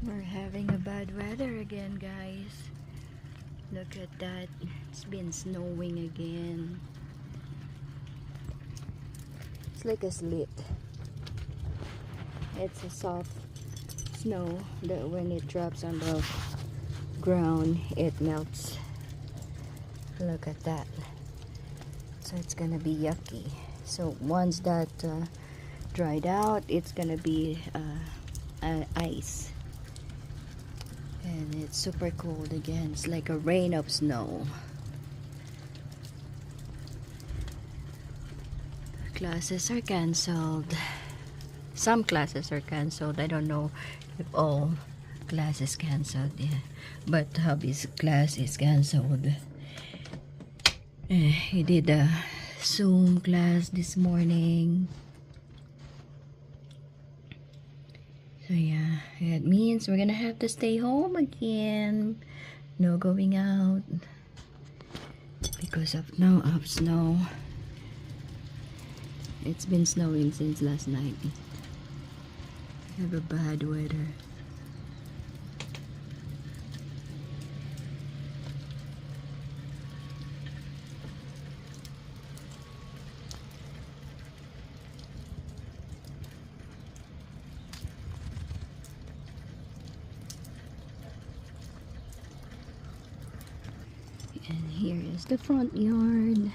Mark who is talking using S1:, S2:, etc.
S1: We're having a bad weather again, guys. Look at that. It's been snowing again. It's like a slit. It's a soft snow that when it drops on the ground, it melts. Look at that. So it's gonna be yucky. So once that dried out, it's gonna be ice. And it's super cold again. It's like a rain of snow. Classes are cancelled. Some classes are cancelled. I don't know if all classes cancelled. Yeah. But hubby's class is cancelled. He did a Zoom class this morning. So yeah, it means we're gonna have to stay home again. No going out because of snow. It's been snowing since last night. We have a bad weather. And here is the front yard.